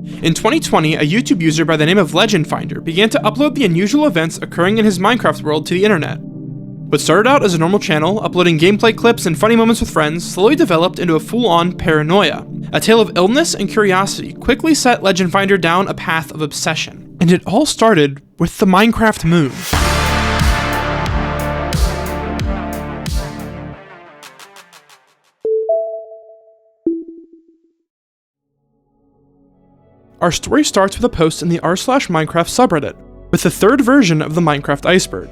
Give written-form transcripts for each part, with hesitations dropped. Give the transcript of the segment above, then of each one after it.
In 2020, a YouTube user by the name of Legendfinder began to upload the unusual events occurring in his Minecraft world to the internet. What started out as a normal channel, uploading gameplay clips and funny moments with friends, slowly developed into a full-on paranoia. A tale of illness and curiosity quickly set Legendfinder down a path of obsession. And it all started with the Minecraft moon. Our story starts with a post in the r/Minecraft subreddit, with the third version of the Minecraft Iceberg.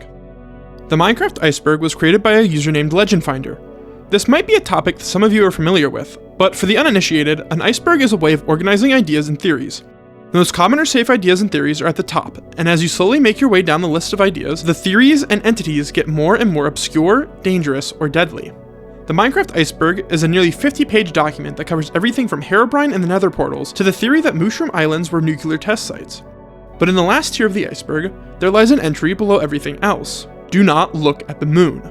The Minecraft Iceberg was created by a user named Legendfinder. This might be a topic that some of you are familiar with, but for the uninitiated, an iceberg is a way of organizing ideas and theories. The most common or safe ideas and theories are at the top, and as you slowly make your way down the list of ideas, the theories and entities get more and more obscure, dangerous, or deadly. The Minecraft Iceberg is a nearly 50-page document that covers everything from Herobrine and the Nether portals to the theory that Mushroom Islands were nuclear test sites. But in the last tier of the iceberg, there lies an entry below everything else. Do not look at the moon.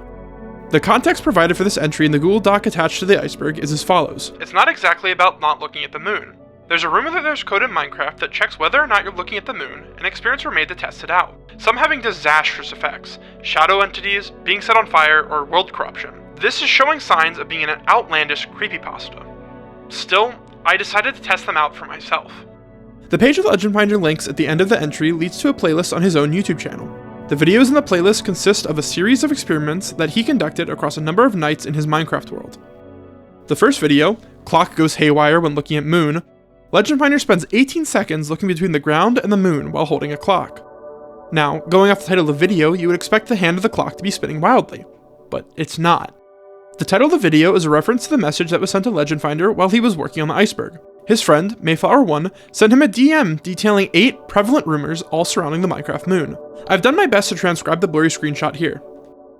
The context provided for this entry in the Google Doc attached to the iceberg is as follows. It's not exactly about not looking at the moon. There's a rumor that there's code in Minecraft that checks whether or not you're looking at the moon, and experiments were made to test it out. Some having disastrous effects, shadow entities, being set on fire, or world corruption. This is showing signs of being an outlandish creepypasta. Still, I decided to test them out for myself. The page with Legendfinder links at the end of the entry leads to a playlist on his own YouTube channel. The videos in the playlist consist of a series of experiments that he conducted across a number of nights in his Minecraft world. The first video, Clock Goes Haywire When Looking at Moon, Legendfinder spends 18 seconds looking between the ground and the moon while holding a clock. Now, going off the title of the video, you would expect the hand of the clock to be spinning wildly, but it's not. The title of the video is a reference to the message that was sent to Legendfinder while he was working on the iceberg. His friend, Mayflower 1, sent him a DM detailing 8 prevalent rumors all surrounding the Minecraft moon. I've done my best to transcribe the blurry screenshot here.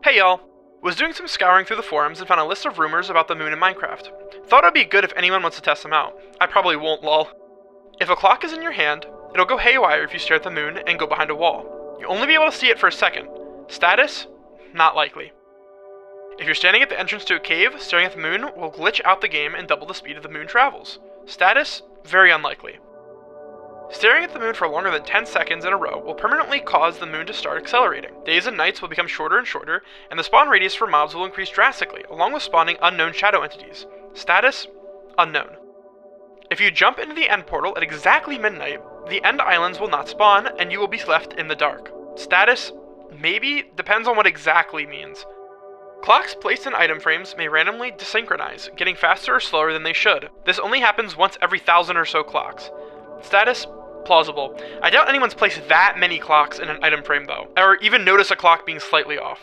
Hey y'all, was doing some scouring through the forums and found a list of rumors about the moon in Minecraft. Thought it'd be good if anyone wants to test them out. I probably won't, lol. If a clock is in your hand, it'll go haywire if you stare at the moon and go behind a wall. You'll only be able to see it for a second. Status? Not likely. If you're standing at the entrance to a cave, staring at the moon will glitch out the game and double the speed of the moon travels. Status? Very unlikely. Staring at the moon for longer than 10 seconds in a row will permanently cause the moon to start accelerating. Days and nights will become shorter and shorter, and the spawn radius for mobs will increase drastically, along with spawning unknown shadow entities. Status? Unknown. If you jump into the end portal at exactly midnight, the end islands will not spawn, and you will be left in the dark. Status? Maybe? Depends on what exactly means. Clocks placed in item frames may randomly desynchronize, getting faster or slower than they should. This only happens once every 1,000 or so clocks. Status? Plausible. I doubt anyone's placed that many clocks in an item frame though, or even notice a clock being slightly off.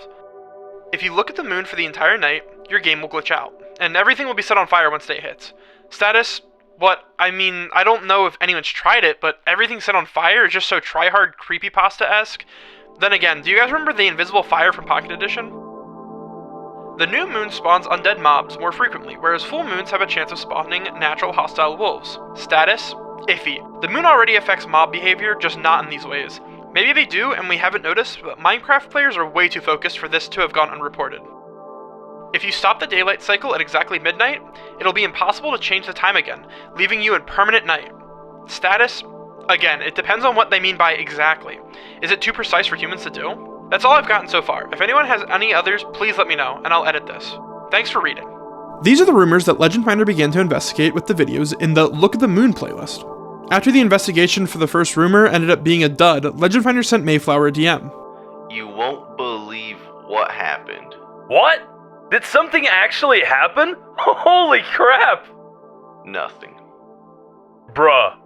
If you look at the moon for the entire night, your game will glitch out, and everything will be set on fire once day hits. Status? What? I mean, I don't know if anyone's tried it, but everything set on fire is just so tryhard creepypasta-esque. Then again, do you guys remember the invisible fire from Pocket Edition? The new moon spawns undead mobs more frequently, whereas full moons have a chance of spawning natural hostile wolves. Status? Iffy. The moon already affects mob behavior, just not in these ways. Maybe they do and we haven't noticed, but Minecraft players are way too focused for this to have gone unreported. If you stop the daylight cycle at exactly midnight, it'll be impossible to change the time again, leaving you in permanent night. Status? Again, it depends on what they mean by exactly. Is it too precise for humans to do? That's all I've gotten so far. If anyone has any others, please let me know, and I'll edit this. Thanks for reading. These are the rumors that Legendfinder began to investigate with the videos in the Look at the Moon playlist. After the investigation for the first rumor ended up being a dud, Legendfinder sent Mayflower a DM. You won't believe what happened. What? Did something actually happen? Holy crap! Nothing. Bruh.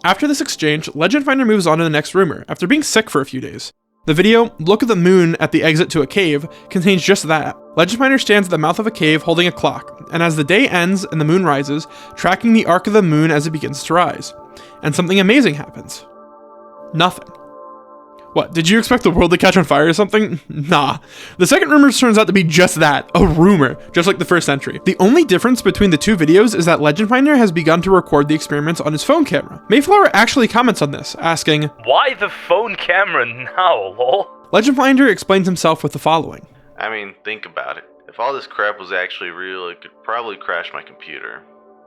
After this exchange, Legendfinder moves on to the next rumor, after being sick for a few days. The video, Look at the Moon at the Exit to a Cave, contains just that. Legendfinder stands at the mouth of a cave holding a clock, and as the day ends and the moon rises, tracking the arc of the moon as it begins to rise. And something amazing happens. Nothing. What, did you expect the world to catch on fire or something? Nah. The second rumor turns out to be just that, a rumor, just like the first entry. The only difference between the two videos is that Legendfinder has begun to record the experiments on his phone camera. Mayflower actually comments on this, asking, Why the phone camera now, lol? Legendfinder explains himself with the following. I mean, think about it. If all this crap was actually real, it could probably crash my computer.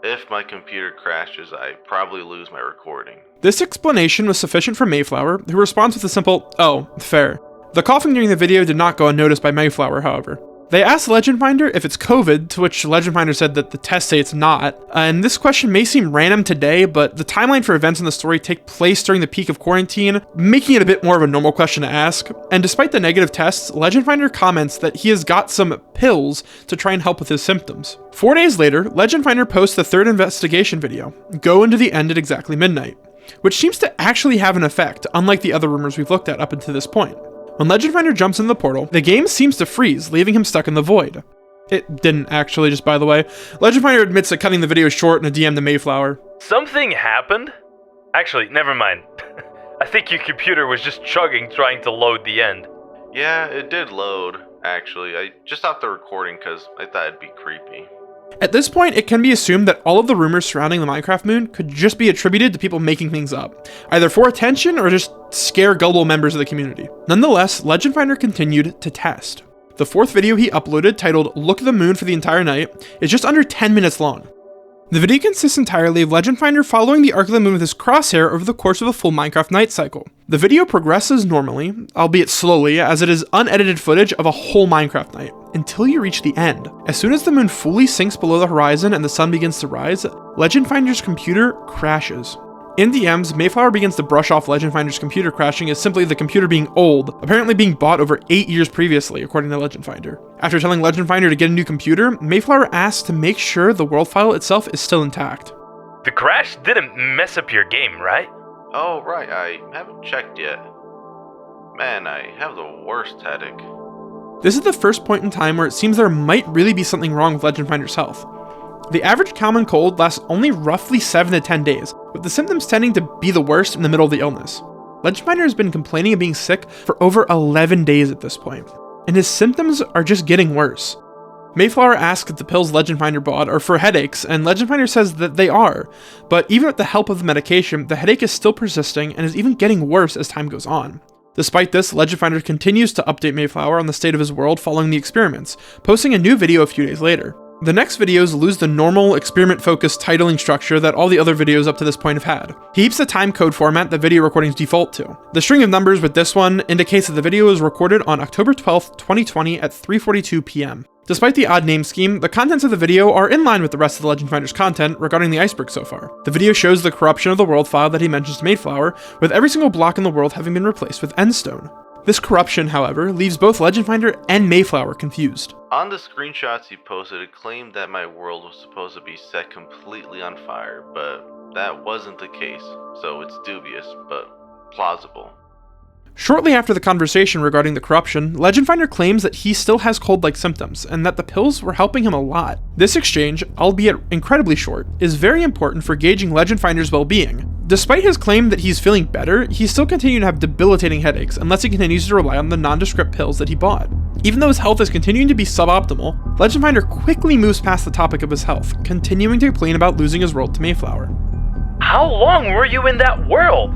If my computer crashes, I probably lose my recording. This explanation was sufficient for Mayflower, who responds with a simple, "Oh, fair." The coughing during the video did not go unnoticed by Mayflower, however. They asked Legendfinder if it's COVID, to which Legendfinder said that the tests say it's not. And this question may seem random today, but the timeline for events in the story take place during the peak of quarantine, making it a bit more of a normal question to ask. And despite the negative tests, Legendfinder comments that he has got some pills to try and help with his symptoms. 4 days later, Legendfinder posts the third investigation video, Go into the End at exactly midnight, which seems to actually have an effect, unlike the other rumors we've looked at up until this point. When Legendfinder jumps in the portal, the game seems to freeze, leaving him stuck in the void. It didn't actually, just by the way. Legendfinder admits to cutting the video short in a DM to Mayflower. Something happened? Actually, never mind. I think your computer was just chugging trying to load the end. Yeah, it did load, actually. I just stopped the recording because I thought it'd be creepy. At this point, it can be assumed that all of the rumors surrounding the Minecraft moon could just be attributed to people making things up, either for attention or just scare gullible members of the community. Nonetheless, Legendfinder continued to test. The fourth video he uploaded, titled Look at the Moon for the Entire Night, is just under 10 minutes long. The video consists entirely of Legendfinder following the arc of the moon with his crosshair over the course of a full Minecraft night cycle. The video progresses normally, albeit slowly, as it is unedited footage of a whole Minecraft night, until you reach the end. As soon as the moon fully sinks below the horizon and the sun begins to rise, Legendfinder's computer crashes. In DMs, Mayflower begins to brush off Legendfinder's computer crashing as simply the computer being old, apparently being bought over 8 years previously, according to Legendfinder. After telling Legendfinder to get a new computer, Mayflower asks to make sure the world file itself is still intact. The crash didn't mess up your game, right? Oh, right, I haven't checked yet. Man, I have the worst headache. This is the first point in time where it seems there might really be something wrong with Legendfinder's health. The average common cold lasts only roughly 7 to 10 days, with the symptoms tending to be the worst in the middle of the illness. Legendfinder has been complaining of being sick for over 11 days at this point, and his symptoms are just getting worse. Mayflower asks if the pills Legendfinder bought are for headaches, and Legendfinder says that they are, but even with the help of the medication, the headache is still persisting and is even getting worse as time goes on. Despite this, Legendfinder continues to update Mayflower on the state of his world following the experiments, posting a new video a few days later. The next videos lose the normal experiment-focused titling structure that all the other videos up to this point have had. He keeps the timecode format that video recordings default to. The string of numbers with this one indicates that the video was recorded on October 12th, 2020 at 3:42 p.m. Despite the odd name scheme, the contents of the video are in line with the rest of the Legendfinder's content regarding the iceberg so far. The video shows the corruption of the world file that he mentions to Mayflower, with every single block in the world having been replaced with endstone. This corruption, however, leaves both Legendfinder and Mayflower confused. On the screenshots he posted, it claimed that my world was supposed to be set completely on fire, but that wasn't the case, so it's dubious, but plausible. Shortly after the conversation regarding the corruption, Legendfinder claims that he still has cold-like symptoms, and that the pills were helping him a lot. This exchange, albeit incredibly short, is very important for gauging Legendfinder's well-being. Despite his claim that he's feeling better, he's still continuing to have debilitating headaches unless he continues to rely on the nondescript pills that he bought. Even though his health is continuing to be suboptimal, Legendfinder quickly moves past the topic of his health, continuing to complain about losing his world to Mayflower. How long were you in that world?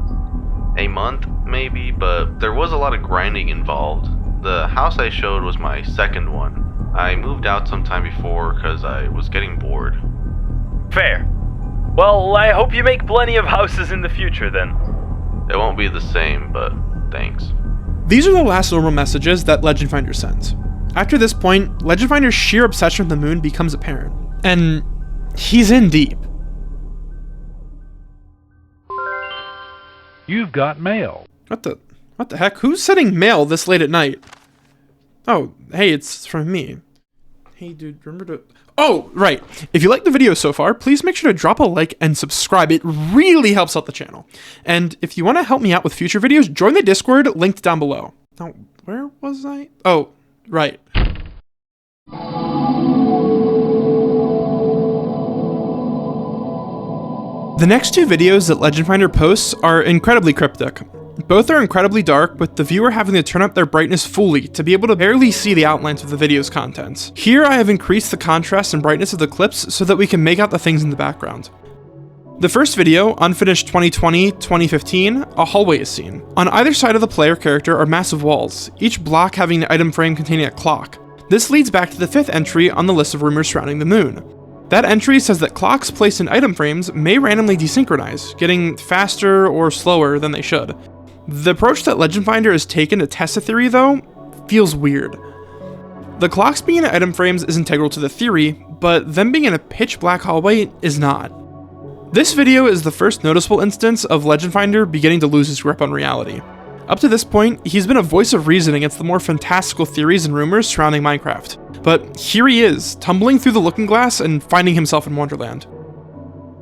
A month, maybe, but there was a lot of grinding involved. The house I showed was my second one. I moved out sometime before because I was getting bored. Fair. Well, I hope you make plenty of houses in the future then. It won't be the same, but thanks. These are the last normal messages that Legendfinder sends. After this point, Legendfinder's sheer obsession with the moon becomes apparent, and he's in deep. You've got mail. What the heck? Who's sending mail this late at night? Oh, hey, it's from me. Hey, dude, remember to... Oh, right. If you like the video so far, please make sure to drop a like and subscribe. It really helps out the channel. And if you want to help me out with future videos, join the Discord linked down below. Now, where was I? Oh, right. The next two videos that Legendfinder posts are incredibly cryptic. Both are incredibly dark, with the viewer having to turn up their brightness fully to be able to barely see the outlines of the video's contents. Here I have increased the contrast and brightness of the clips so that we can make out the things in the background. The first video, Unfinished 2020-2015, a hallway is seen. On either side of the player character are massive walls, each block having the item frame containing a clock. This leads back to the fifth entry on the list of rumors surrounding the moon. That entry says that clocks placed in item frames may randomly desynchronize, getting faster or slower than they should. The approach that Legendfinder has taken to test the theory, though, feels weird. The clocks being in item frames is integral to the theory, but them being in a pitch black hallway is not. This video is the first noticeable instance of Legendfinder beginning to lose his grip on reality. Up to this point, he's been a voice of reason against the more fantastical theories and rumors surrounding Minecraft. But here he is, tumbling through the looking glass and finding himself in Wonderland.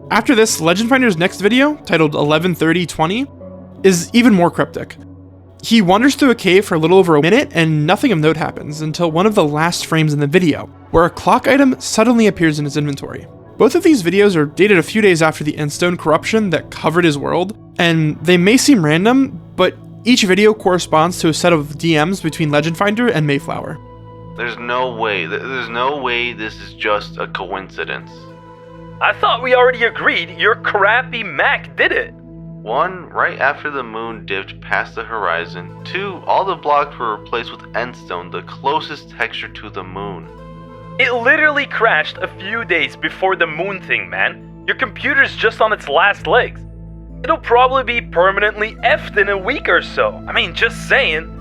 After this, Legendfinder's next video, titled 11:30:20, is even more cryptic. He wanders through a cave for a little over a minute and nothing of note happens until one of the last frames in the video, where a clock item suddenly appears in his inventory. Both of these videos are dated a few days after the Endstone corruption that covered his world, and they may seem random, but each video corresponds to a set of DMs between Legendfinder and Mayflower. There's no way this is just a coincidence. I thought we already agreed your crappy Mac did it. 1, right after the moon dipped past the horizon. 2, all the blocks were replaced with Endstone, the closest texture to the moon. It literally crashed a few days before the moon thing, man. Your computer's just on its last legs. It'll probably be permanently effed in a week or so. I mean, just saying.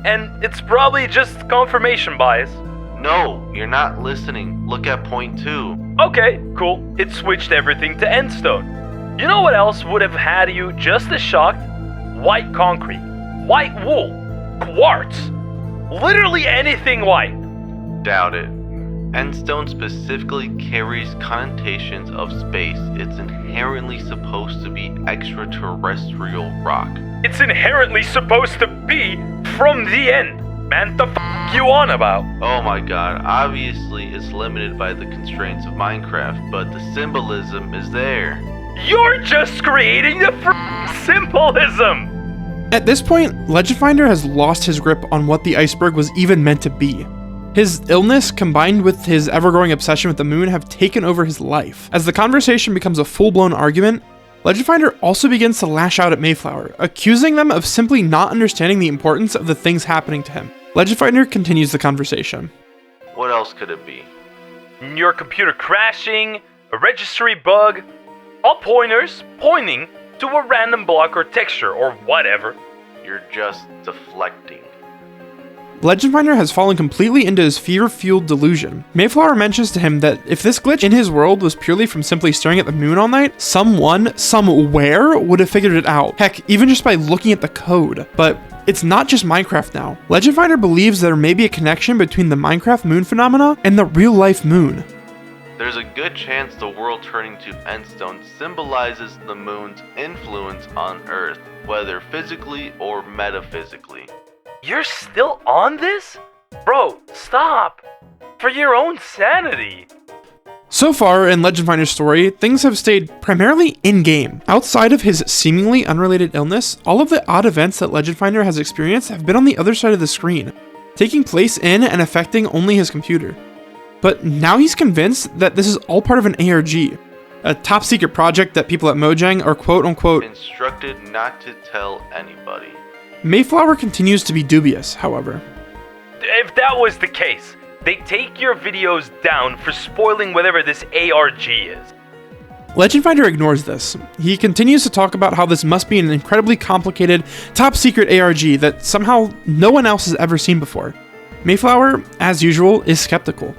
And it's probably just confirmation bias. No, you're not listening. Look at point 2. Okay, cool. It switched everything to Endstone. You know what else would have had you just as shocked? White concrete, white wool, quartz. Literally anything white. Doubt it. Endstone specifically carries connotations of space. It's inherently supposed to be extraterrestrial rock. It's inherently supposed to be from the end. Man, the f*** you on about? Oh my god, obviously it's limited by the constraints of Minecraft, but the symbolism is there. You're just creating the symbolism! At this point, Legendfinder has lost his grip on what the iceberg was even meant to be. His illness, combined with his ever-growing obsession with the moon, have taken over his life. As the conversation becomes a full-blown argument, Legendfinder also begins to lash out at Mayflower, accusing them of simply not understanding the importance of the things happening to him. Legendfinder continues the conversation. What else could it be? Your computer crashing, a registry bug, all pointers pointing to a random block or texture or whatever. You're just deflecting. Legendfinder has fallen completely into his fear-fueled delusion. Mayflower mentions to him that if this glitch in his world was purely from simply staring at the moon all night, someone, somewhere, would have figured it out. Heck, even just by looking at the code. But it's not just Minecraft now. Legendfinder believes there may be a connection between the Minecraft moon phenomena and the real-life moon. There's a good chance the world turning to Endstone symbolizes the moon's influence on Earth, whether physically or metaphysically. You're still on this? Bro, stop. For your own sanity. So far in Legendfinder's story, things have stayed primarily in-game. Outside of his seemingly unrelated illness, all of the odd events that Legendfinder has experienced have been on the other side of the screen, taking place in and affecting only his computer. But now he's convinced that this is all part of an ARG, a top-secret project that people at Mojang are quote-unquote instructed not to tell anybody. Mayflower continues to be dubious, however. If that was the case, they'd take your videos down for spoiling whatever this ARG is. Legendfinder ignores this. He continues to talk about how this must be an incredibly complicated, top-secret ARG that somehow no one else has ever seen before. Mayflower, as usual, is skeptical.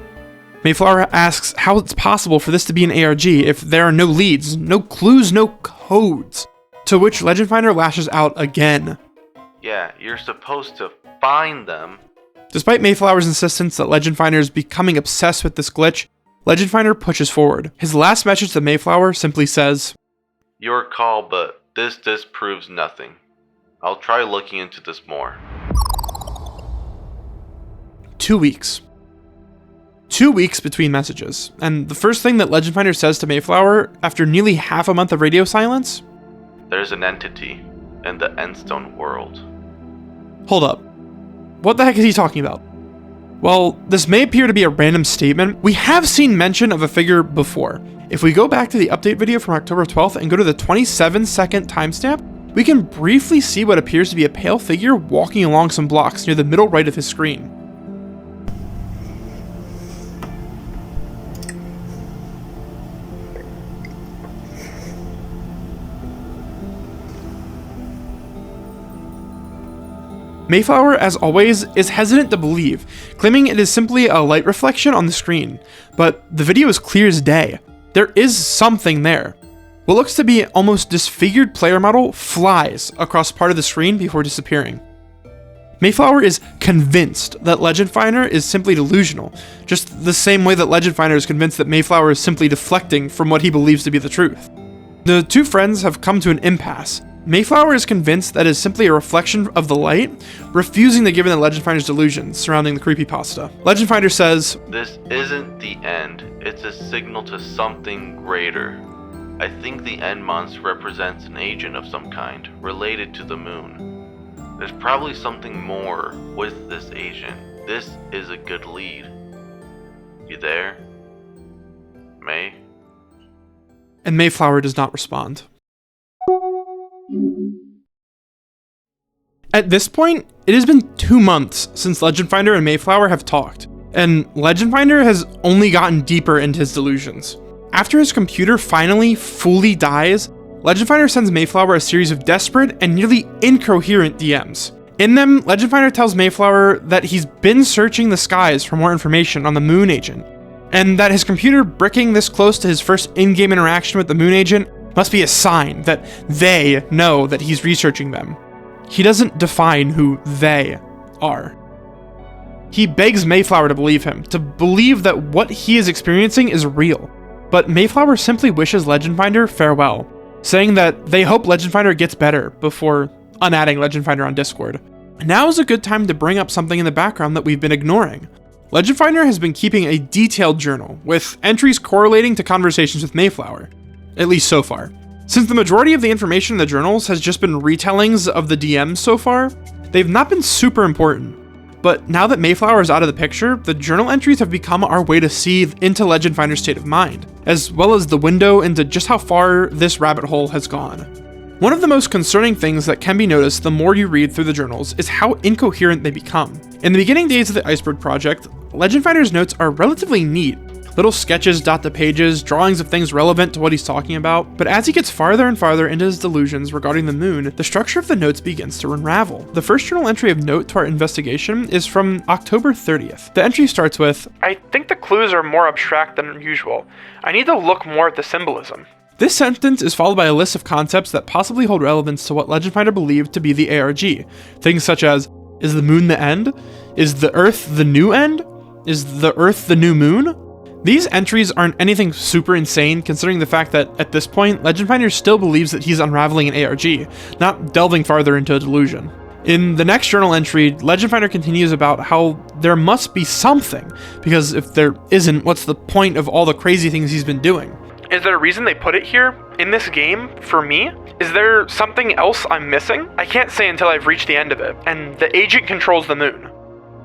Mayflower asks how it's possible for this to be an ARG if there are no leads, no clues, no codes. To which Legendfinder lashes out again. Yeah, you're supposed to find them. Despite Mayflower's insistence that Legendfinder is becoming obsessed with this glitch, Legendfinder pushes forward. His last message to Mayflower simply says, "Your call, but this disproves nothing. I'll try looking into this more." 2 weeks. 2 weeks between messages, and the first thing that Legendfinder says to Mayflower after nearly half a month of radio silence? There's an entity in the Endstone world. Hold up. What the heck is he talking about? While this may appear to be a random statement, we have seen mention of a figure before. If we go back to the update video from October 12th and go to the 27-second timestamp, we can briefly see what appears to be a pale figure walking along some blocks near the middle right of his screen. Mayflower, as always, is hesitant to believe, claiming it is simply a light reflection on the screen, but the video is clear as day. There is something there. What looks to be an almost disfigured player model flies across part of the screen before disappearing. Mayflower is convinced that Legendfinder is simply delusional, just the same way that Legendfinder is convinced that Mayflower is simply deflecting from what he believes to be the truth. The two friends have come to an impasse. Mayflower is convinced that it is simply a reflection of the light, refusing to give in to Legendfinder's delusions surrounding the creepypasta. Legendfinder says, "This isn't the end, it's a signal to something greater. I think the end monster represents an agent of some kind, related to the moon. There's probably something more with this agent. This is a good lead. You there, May?" And Mayflower does not respond. At this point, it has been 2 months since Legendfinder and Mayflower have talked, and Legendfinder has only gotten deeper into his delusions. After his computer finally fully dies, Legendfinder sends Mayflower a series of desperate and nearly incoherent DMs. In them, Legendfinder tells Mayflower that he's been searching the skies for more information on the Moon Agent, and that his computer bricking this close to his first in-game interaction with the Moon Agent must be a sign that they know that he's researching them. He doesn't define who they are. He begs Mayflower to believe him, to believe that what he is experiencing is real. But Mayflower simply wishes Legendfinder farewell, saying that they hope Legendfinder gets better before unadding Legendfinder on Discord. Now is a good time to bring up something in the background that we've been ignoring. Legendfinder has been keeping a detailed journal, with entries correlating to conversations with Mayflower, at least so far. Since the majority of the information in the journals has just been retellings of the DMs so far, they've not been super important. But now that Mayflower is out of the picture, the journal entries have become our way to see into Legendfinder's state of mind, as well as the window into just how far this rabbit hole has gone. One of the most concerning things that can be noticed the more you read through the journals is how incoherent they become. In the beginning days of the Iceberg project, Legendfinder's notes are relatively neat. Little sketches dot the pages, drawings of things relevant to what he's talking about, but as he gets farther and farther into his delusions regarding the moon, the structure of the notes begins to unravel. The first journal entry of note to our investigation is from October 30th. The entry starts with, "I think the clues are more abstract than usual. I need to look more at the symbolism." This sentence is followed by a list of concepts that possibly hold relevance to what Legendfinder believed to be the ARG. Things such as, is the moon the end? Is the Earth the new end? Is the Earth the new moon? These entries aren't anything super insane, considering the fact that, at this point, Legendfinder still believes that he's unraveling an ARG, not delving farther into a delusion. In the next journal entry, Legendfinder continues about how there must be something, because if there isn't, what's the point of all the crazy things he's been doing? Is there a reason they put it here, in this game, for me? Is there something else I'm missing? I can't say until I've reached the end of it, and the agent controls the moon.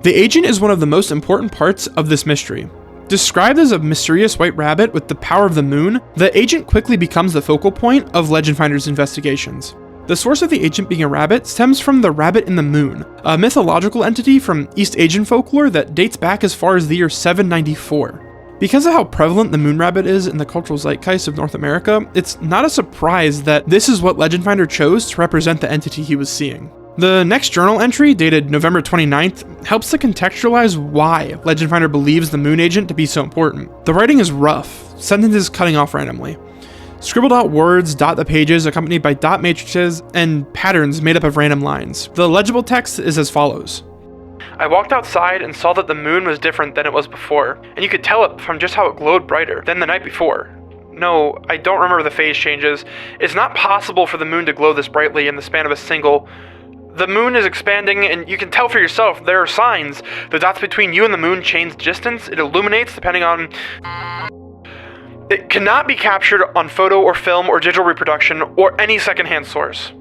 The agent is one of the most important parts of this mystery. Described as a mysterious white rabbit with the power of the moon, the agent quickly becomes the focal point of Legendfinder's investigations. The source of the agent being a rabbit stems from the rabbit in the moon, a mythological entity from East Asian folklore that dates back as far as the year 794. Because of how prevalent the moon rabbit is in the cultural zeitgeist of North America, it's not a surprise that this is what Legendfinder chose to represent the entity he was seeing. The next journal entry, dated November 29th, helps to contextualize why Legendfinder believes the moon agent to be so important. The writing is rough, sentences cutting off randomly. Scribbled out words dot the pages, accompanied by dot matrices and patterns made up of random lines. The legible text is as follows. I walked outside and saw that the moon was different than it was before, and you could tell it from just how it glowed brighter than the night before. No, I don't remember the phase changes. It's not possible for the moon to glow this brightly in the span of a single... The moon is expanding, and you can tell for yourself, there are signs. The dots between you and the moon change distance, it illuminates depending on... It cannot be captured on photo or film or digital reproduction or any secondhand source.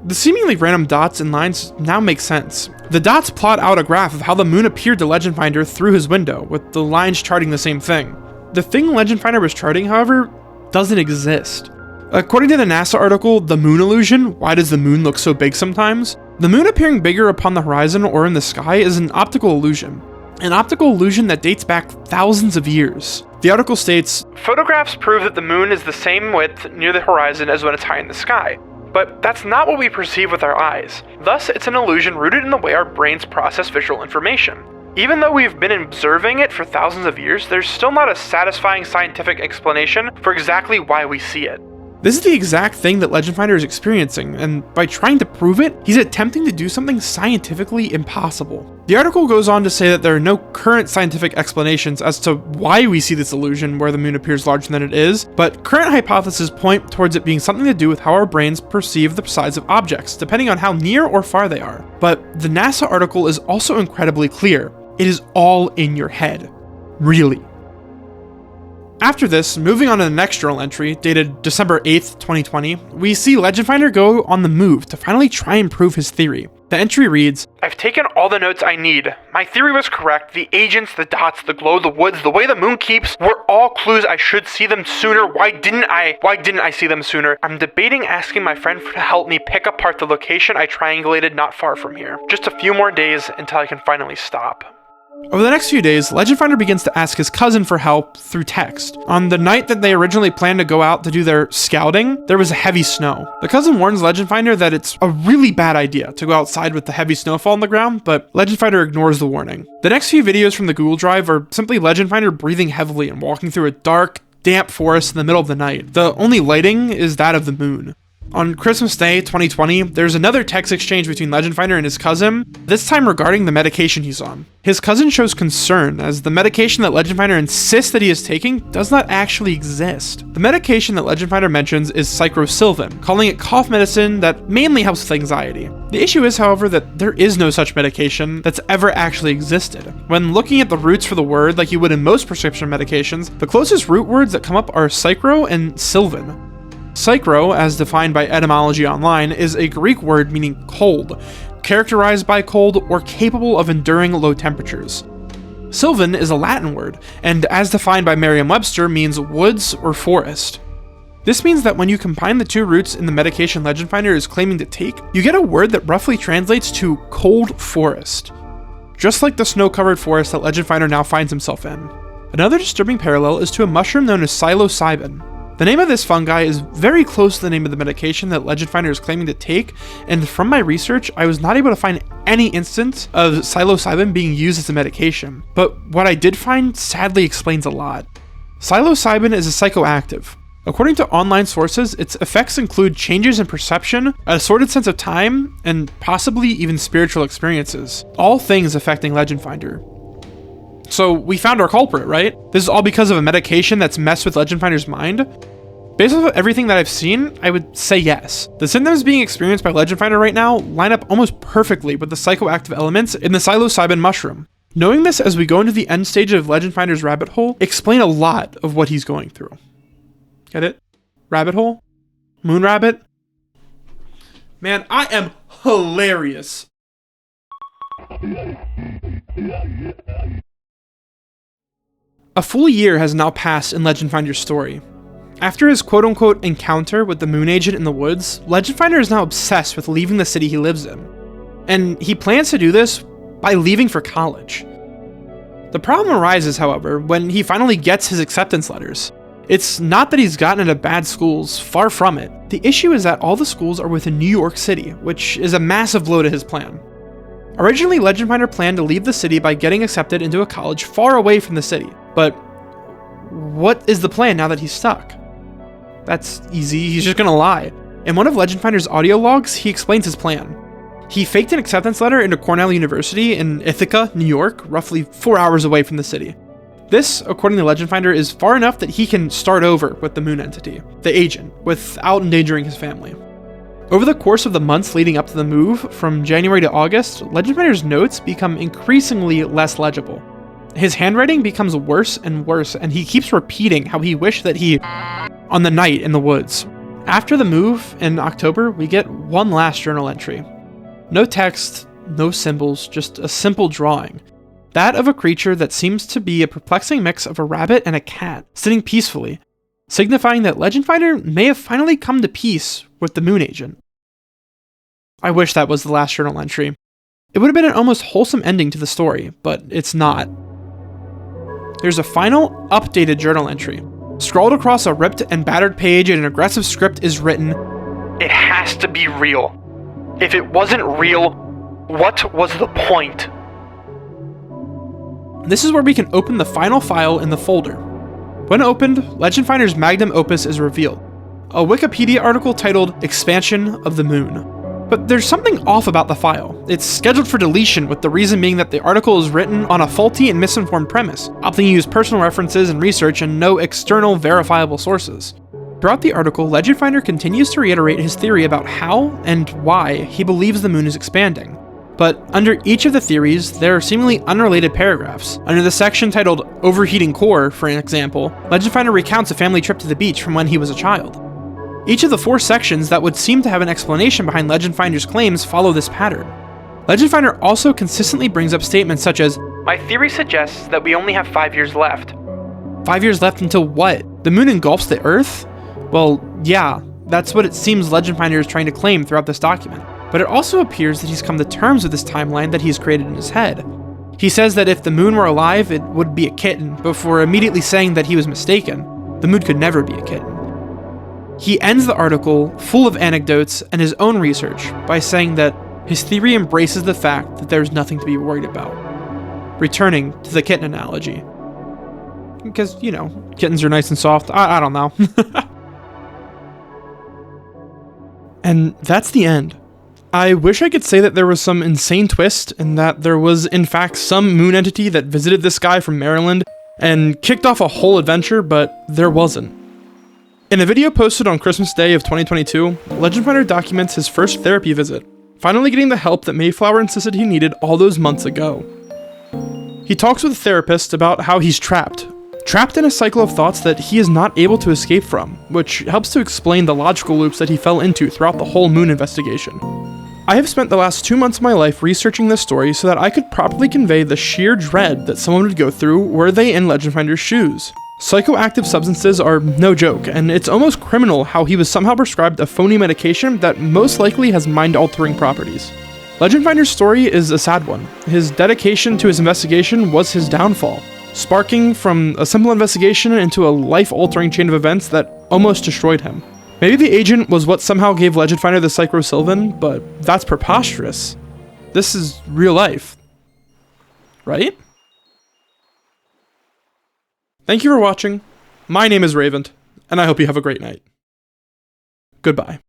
The seemingly random dots and lines now make sense. The dots plot out a graph of how the moon appeared to Legendfinder through his window, with the lines charting the same thing. The thing Legendfinder was charting, however, doesn't exist. According to the NASA article, The Moon Illusion, Why Does the Moon Look So Big Sometimes? The moon appearing bigger upon the horizon or in the sky is an optical illusion. An optical illusion that dates back thousands of years. The article states, photographs prove that the moon is the same width near the horizon as when it's high in the sky. but that's not what we perceive with our eyes. Thus, it's an illusion rooted in the way our brains process visual information. Even though we've been observing it for thousands of years, there's still not a satisfying scientific explanation for exactly why we see it. This is the exact thing that Legendfinder is experiencing, and by trying to prove it, he's attempting to do something scientifically impossible. The article goes on to say that there are no current scientific explanations as to why we see this illusion where the moon appears larger than it is, but current hypotheses point towards it being something to do with how our brains perceive the size of objects, depending on how near or far they are. But the NASA article is also incredibly clear. It is all in your head. Really. After this, moving on to the next journal entry, dated December 8th, 2020, we see Legendfinder go on the move to finally try and prove his theory. The entry reads, "I've taken all the notes I need. My theory was correct. The agents, the dots, the glow, the woods, the way the moon keeps were all clues I should see them sooner. Why didn't I see them sooner? I'm debating asking my friend to help me pick apart the location I triangulated not far from here. Just a few more days until I can finally stop." Over the next few days, Legendfinder begins to ask his cousin for help through text. On the night that they originally planned to go out to do their scouting, there was heavy snow. The cousin warns Legendfinder that it's a really bad idea to go outside with the heavy snowfall on the ground, but Legendfinder ignores the warning. The next few videos from the Google Drive are simply Legendfinder breathing heavily and walking through a dark, damp forest in the middle of the night. The only lighting is that of the moon. On Christmas Day 2020, there's another text exchange between Legendfinder and his cousin, this time regarding the medication he's on. His cousin shows concern as the medication that Legendfinder insists that he is taking does not actually exist. The medication that Legendfinder mentions is psilocybin, calling it cough medicine that mainly helps with anxiety. The issue is, however, that there is no such medication that's ever actually existed. When looking at the roots for the word like you would in most prescription medications, the closest root words that come up are psychro and sylvan. Psychro, as defined by Etymology Online, is a Greek word meaning cold, characterized by cold or capable of enduring low temperatures. Sylvan is a Latin word, and as defined by Merriam-Webster means woods or forest. This means that when you combine the two roots in the medication Legendfinder is claiming to take, you get a word that roughly translates to cold forest. Just like the snow-covered forest that Legendfinder now finds himself in. Another disturbing parallel is to a mushroom known as psilocybin. The name of this fungi is very close to the name of the medication that Legendfinder is claiming to take, and from my research, I was not able to find any instance of psilocybin being used as a medication, but what I did find sadly explains a lot. Psilocybin is a psychoactive. According to online sources, its effects include changes in perception, a distorted sense of time, and possibly even spiritual experiences, all things affecting Legendfinder. So we found our culprit, right? This is all because of a medication that's messed with Legendfinder's mind? Based off of everything that I've seen, I would say yes. The symptoms being experienced by Legendfinder right now line up almost perfectly with the psychoactive elements in the psilocybin mushroom. Knowing this as we go into the end stage of Legendfinder's rabbit hole, explain a lot of what he's going through. Get it? Rabbit hole? Moon rabbit? Man, I am hilarious. A full year has now passed in Legendfinder's story. After his quote-unquote encounter with the moon agent in the woods, Legendfinder is now obsessed with leaving the city he lives in. And he plans to do this by leaving for college. The problem arises, however, when he finally gets his acceptance letters. It's not that he's gotten into bad schools, far from it. The issue is that all the schools are within New York City, which is a massive blow to his plan. Originally, Legendfinder planned to leave the city by getting accepted into a college far away from the city. But what is the plan now that he's stuck? That's easy, he's just gonna lie. In one of Legendfinder's audio logs, he explains his plan. He faked an acceptance letter into Cornell University in Ithaca, New York, roughly 4 hours away from the city. This, according to Legendfinder, is far enough that he can start over with the moon entity, the agent, without endangering his family. Over the course of the months leading up to the move, from January to August, Legendfinder's notes become increasingly less legible. His handwriting becomes worse and worse, and he keeps repeating how he wished that he on the night in the woods. After the move, in October, we get one last journal entry. No text, no symbols, just a simple drawing. That of a creature that seems to be a perplexing mix of a rabbit and a cat, sitting peacefully, signifying that Legendfinder may have finally come to peace with the moon agent. I wish that was the last journal entry. It would have been an almost wholesome ending to the story, but it's not. There's a final, updated journal entry. Scrawled across a ripped and battered page in an aggressive script is written, It has to be real. If it wasn't real, what was the point? This is where we can open the final file in the folder. When opened, Legendfinder's magnum opus is revealed, a Wikipedia article titled Expansion of the Moon. But there's something off about the file. It's scheduled for deletion, with the reason being that the article is written on a faulty and misinformed premise, opting to use personal references and research and no external verifiable sources. Throughout the article, Legendfinder continues to reiterate his theory about how and why he believes the moon is expanding. But under each of the theories, there are seemingly unrelated paragraphs. Under the section titled Overheating Core, for an example, Legendfinder recounts a family trip to the beach from when he was a child. Each of the 4 sections that would seem to have an explanation behind Legendfinder's claims follow this pattern. Legendfinder also consistently brings up statements such as, "My theory suggests that we only have 5 years left." 5 years left until what? The moon engulfs the Earth? Well, yeah, that's what it seems Legendfinder is trying to claim throughout this document. But it also appears that he's come to terms with this timeline that he's created in his head. He says that if the moon were alive, it would be a kitten, before immediately saying that he was mistaken. The moon could never be a kitten. He ends the article, full of anecdotes and his own research, by saying that his theory embraces the fact that there's nothing to be worried about. Returning to the kitten analogy. Because, you know, kittens are nice and soft. I don't know. And that's the end. I wish I could say that there was some insane twist and that there was in fact some moon entity that visited this guy from Maryland and kicked off a whole adventure, but there wasn't. In a video posted on Christmas Day of 2022, Legendfinder documents his first therapy visit, finally getting the help that Mayflower insisted he needed all those months ago. He talks with a therapist about how he's trapped in a cycle of thoughts that he is not able to escape from, which helps to explain the logical loops that he fell into throughout the whole moon investigation. I have spent the last 2 months of my life researching this story so that I could properly convey the sheer dread that someone would go through were they in Legendfinder's shoes. Psychoactive substances are no joke, and it's almost criminal how he was somehow prescribed a phony medication that most likely has mind-altering properties. Legendfinder's story is a sad one. His dedication to his investigation was his downfall, sparking from a simple investigation into a life-altering chain of events that almost destroyed him. Maybe the agent was what somehow gave Legendfinder the Psycho-Sylvan, but that's preposterous. This is real life. Right? Thank you for watching. My name is Raevant, and I hope you have a great night. Goodbye.